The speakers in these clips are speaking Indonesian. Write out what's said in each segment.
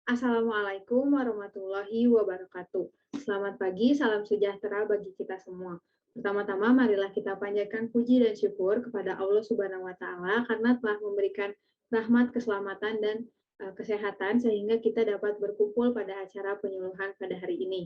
Assalamualaikum warahmatullahi wabarakatuh. Selamat pagi, salam sejahtera bagi kita semua. Pertama-tama, marilah kita panjatkan puji dan syukur kepada Allah Subhanahu wa Ta'ala karena telah memberikan rahmat, keselamatan, dan kesehatan sehingga kita dapat berkumpul pada acara penyuluhan pada hari ini.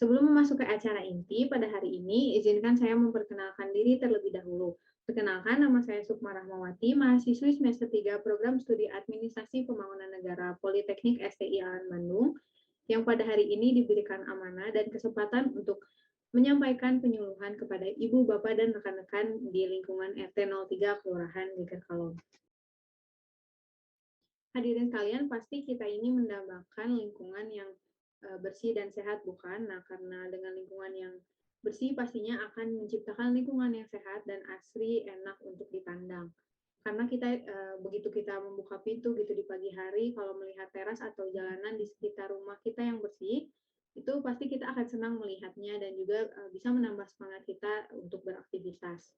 Sebelum memasuki acara inti pada hari ini, izinkan saya memperkenalkan diri terlebih dahulu. Perkenalkan, nama saya Sukma Rahmawati, mahasiswi semester 3 Program Studi Administrasi Pembangunan Negara Politeknik STI Alan Bandung, yang pada hari ini diberikan amanah dan kesempatan untuk menyampaikan penyuluhan kepada Ibu, Bapak, dan rekan-rekan di lingkungan RT 03 Kelurahan Geger Kalong. Hadirin sekalian, pasti kita ini mendambakan lingkungan yang bersih dan sehat, bukan? Nah, karena dengan lingkungan yang bersih pastinya akan menciptakan lingkungan yang sehat dan asri, enak untuk dipandang. Karena kita begitu kita membuka pintu gitu di pagi hari, kalau melihat teras atau jalanan di sekitar rumah kita yang bersih, itu pasti kita akan senang melihatnya dan juga bisa menambah semangat kita untuk beraktivitas.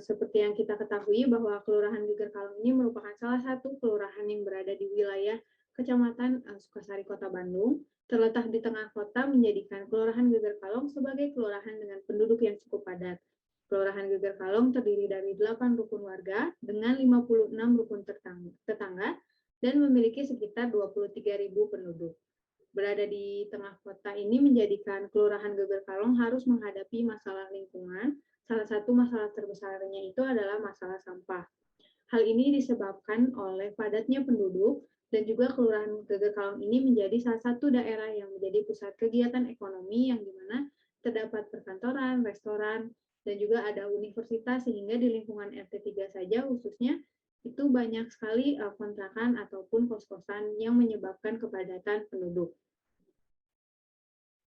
Seperti yang kita ketahui bahwa Kelurahan Geger Kalong ini merupakan salah satu kelurahan yang berada di wilayah Kecamatan Sukasari, Kota Bandung, terletak di tengah kota menjadikan Kelurahan Geger Kalong sebagai kelurahan dengan penduduk yang cukup padat. Kelurahan Geger Kalong terdiri dari 8 rukun warga dengan 56 rukun tetangga dan memiliki sekitar 23.000 penduduk. Berada di tengah kota ini menjadikan Kelurahan Geger Kalong harus menghadapi masalah lingkungan. Salah satu masalah terbesarnya itu adalah masalah sampah. Hal ini disebabkan oleh padatnya penduduk dan juga Kelurahan Geger Kalong ini menjadi salah satu daerah yang menjadi pusat kegiatan ekonomi yang dimana terdapat perkantoran, restoran, dan juga ada universitas sehingga di lingkungan RT 3 saja khususnya itu banyak sekali kontrakan ataupun kos-kosan yang menyebabkan kepadatan penduduk.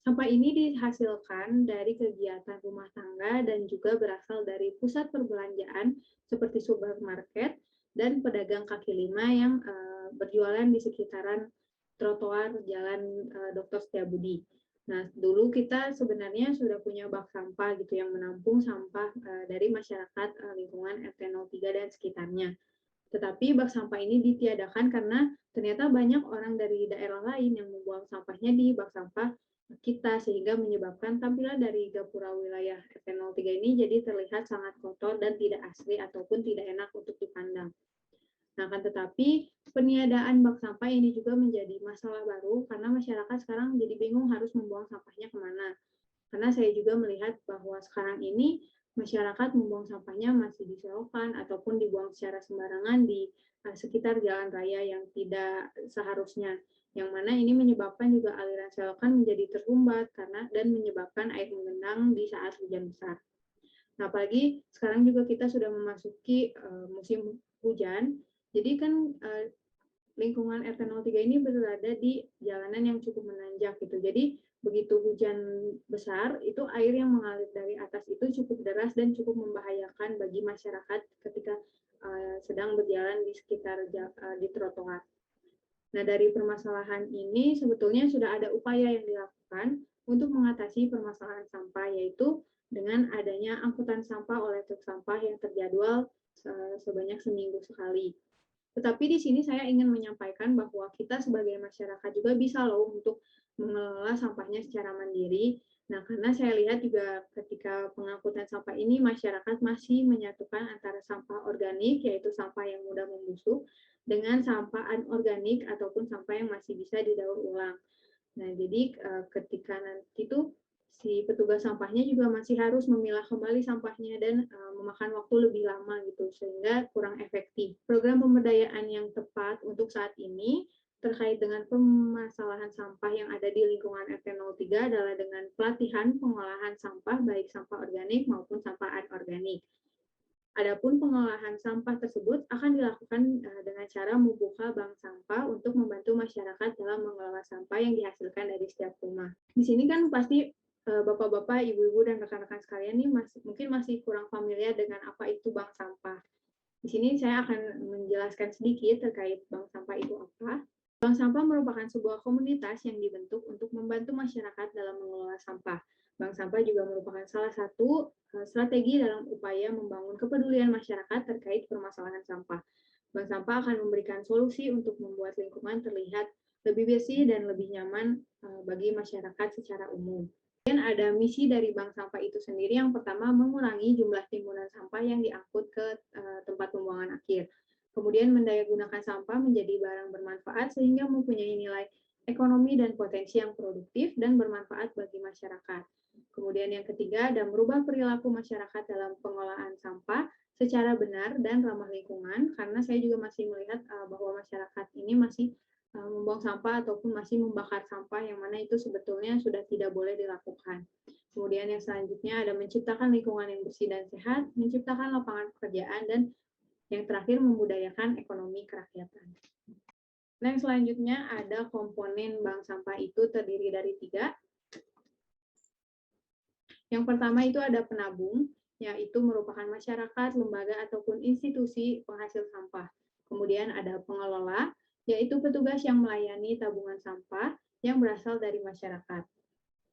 Sampah ini dihasilkan dari kegiatan rumah tangga dan juga berasal dari pusat perbelanjaan seperti supermarket dan pedagang kaki lima yang berjualan di sekitaran trotoar Jalan Dr. Setiabudi. Nah, dulu kita sebenarnya sudah punya bak sampah gitu yang menampung sampah dari masyarakat lingkungan RT 03 dan sekitarnya. Tetapi bak sampah ini ditiadakan karena ternyata banyak orang dari daerah lain yang membuang sampahnya di bak sampah kita sehingga menyebabkan tampilan dari gapura wilayah RT 03 ini jadi terlihat sangat kotor dan tidak asri ataupun tidak enak untuk dipandang. Nah, akan tetapi peniadaan bak sampah ini juga menjadi masalah baru karena masyarakat sekarang jadi bingung harus membuang sampahnya kemana. Karena saya juga melihat bahwa sekarang ini masyarakat membuang sampahnya masih di selokan ataupun dibuang secara sembarangan di sekitar jalan raya yang tidak seharusnya. Yang mana ini menyebabkan juga aliran selokan menjadi tersumbat karena dan menyebabkan air menggenang di saat hujan besar. Nah, apalagi sekarang juga kita sudah memasuki musim hujan. Jadi kan lingkungan RT 03 ini berada di jalanan yang cukup menanjak gitu. Jadi begitu hujan besar, itu air yang mengalir dari atas itu cukup deras dan cukup membahayakan bagi masyarakat ketika sedang berjalan di sekitar di trotoar. Nah, dari permasalahan ini sebetulnya sudah ada upaya yang dilakukan untuk mengatasi permasalahan sampah, yaitu dengan adanya angkutan sampah oleh truk sampah yang terjadwal sebanyak seminggu sekali. Tetapi di sini saya ingin menyampaikan bahwa kita sebagai masyarakat juga bisa loh untuk mengelola sampahnya secara mandiri. Nah, karena saya lihat juga ketika pengangkutan sampah ini masyarakat masih menyatukan antara sampah organik, yaitu sampah yang mudah membusuk, dengan sampah anorganik ataupun sampah yang masih bisa didaur ulang. Nah, jadi ketika nanti itu si petugas sampahnya juga masih harus memilah kembali sampahnya dan memakan waktu lebih lama gitu sehingga kurang efektif. Program pemberdayaan yang tepat untuk saat ini terkait dengan permasalahan sampah yang ada di lingkungan RT 03 adalah dengan pelatihan pengolahan sampah baik sampah organik maupun sampah anorganik. Adapun pengolahan sampah tersebut akan dilakukan dengan cara membuka bank sampah untuk membantu masyarakat dalam mengelola sampah yang dihasilkan dari setiap rumah. Di sini kan pasti bapak-bapak, ibu-ibu, dan rekan-rekan sekalian nih mungkin masih kurang familiar dengan apa itu bank sampah. Di sini saya akan menjelaskan sedikit terkait bank sampah itu apa. Bank sampah merupakan sebuah komunitas yang dibentuk untuk membantu masyarakat dalam mengelola sampah. Bank sampah juga merupakan salah satu strategi dalam upaya membangun kepedulian masyarakat terkait permasalahan sampah. Bank sampah akan memberikan solusi untuk membuat lingkungan terlihat lebih bersih dan lebih nyaman bagi masyarakat secara umum. Kemudian ada misi dari bank sampah itu sendiri. Yang pertama, mengurangi jumlah timbunan sampah yang diangkut ke tempat pembuangan akhir. Kemudian mendayagunakan sampah menjadi barang bermanfaat sehingga mempunyai nilai ekonomi dan potensi yang produktif dan bermanfaat bagi masyarakat. Kemudian yang ketiga, ada merubah perilaku masyarakat dalam pengelolaan sampah secara benar dan ramah lingkungan, karena saya juga masih melihat bahwa masyarakat ini masih membuang sampah ataupun masih membakar sampah, yang mana itu sebetulnya sudah tidak boleh dilakukan. Kemudian yang selanjutnya ada menciptakan lingkungan yang bersih dan sehat, menciptakan lapangan pekerjaan, dan yang terakhir membudayakan ekonomi kerakyatan. Nah, yang selanjutnya ada komponen bank sampah itu terdiri dari 3. Yang pertama itu ada penabung, yaitu merupakan masyarakat, lembaga, ataupun institusi penghasil sampah. Kemudian ada pengelola, yaitu petugas yang melayani tabungan sampah yang berasal dari masyarakat.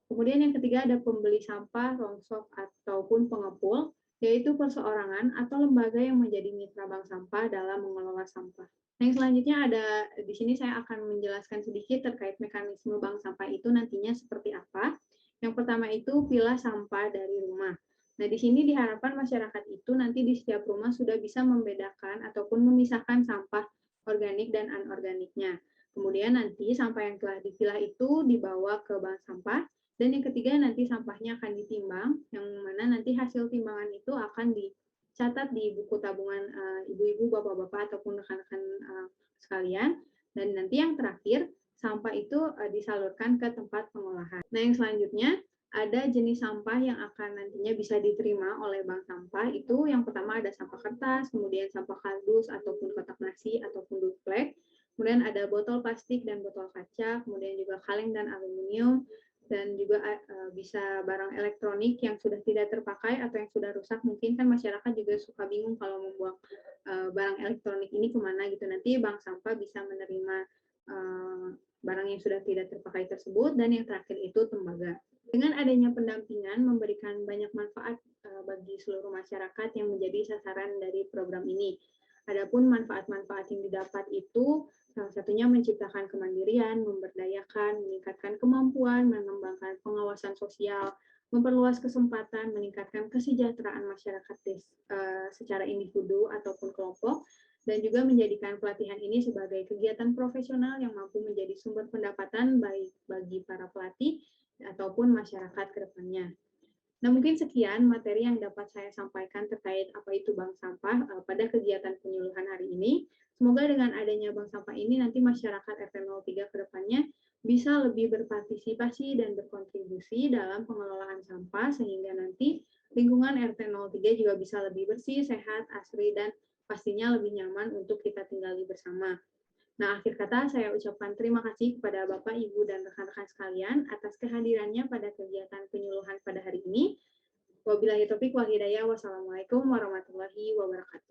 Kemudian yang ketiga ada pembeli sampah, rongsok, ataupun pengepul, yaitu perseorangan atau lembaga yang menjadi mitra bank sampah dalam mengelola sampah. Nah, yang selanjutnya ada di sini saya akan menjelaskan sedikit terkait mekanisme bank sampah itu nantinya seperti apa. Yang pertama itu pilah sampah dari rumah. Nah, di sini diharapkan masyarakat itu nanti di setiap rumah sudah bisa membedakan ataupun memisahkan sampah organik dan anorganiknya. Kemudian nanti sampah yang telah dipilah itu dibawa ke bank sampah, dan yang ketiga nanti sampahnya akan ditimbang, yang mana nanti hasil timbangan itu akan dicatat di buku tabungan ibu-ibu, bapak-bapak, ataupun rekan-rekan sekalian. Dan nanti yang terakhir, sampah itu disalurkan ke tempat pengolahan. Nah, yang selanjutnya ada jenis sampah yang akan nantinya bisa diterima oleh bank sampah. Itu yang pertama ada sampah kertas, kemudian sampah kardus ataupun kotak nasi ataupun duplek. Kemudian ada botol plastik dan botol kaca, kemudian juga kaleng dan aluminium, dan juga bisa barang elektronik yang sudah tidak terpakai atau yang sudah rusak. Mungkin kan masyarakat juga suka bingung kalau membuang barang elektronik ini kemana gitu. Nanti bank sampah bisa menerima barang yang sudah tidak terpakai tersebut. Dan yang terakhir itu tembaga. Dengan adanya pendampingan memberikan banyak manfaat bagi seluruh masyarakat yang menjadi sasaran dari program ini. Adapun manfaat-manfaat yang didapat itu salah satunya menciptakan kemandirian, memberdayakan, meningkatkan kemampuan, mengembangkan pengawasan sosial, memperluas kesempatan, meningkatkan kesejahteraan masyarakat secara individu ataupun kelompok, dan juga menjadikan pelatihan ini sebagai kegiatan profesional yang mampu menjadi sumber pendapatan baik bagi para pelatih ataupun masyarakat ke depannya. Nah, mungkin sekian materi yang dapat saya sampaikan terkait apa itu bank sampah pada kegiatan penyuluhan hari ini. Semoga dengan adanya bank sampah ini nanti masyarakat RT03 ke depannya bisa lebih berpartisipasi dan berkontribusi dalam pengelolaan sampah sehingga nanti lingkungan RT03 juga bisa lebih bersih, sehat, asri, dan pastinya lebih nyaman untuk kita tinggali bersama. Nah, akhir kata saya ucapkan terima kasih kepada Bapak, Ibu, dan rekan-rekan sekalian atas kehadirannya pada kegiatan penyuluhan pada hari ini. Wabillahi taufiq wal hidayah. Wassalamualaikum warahmatullahi wabarakatuh.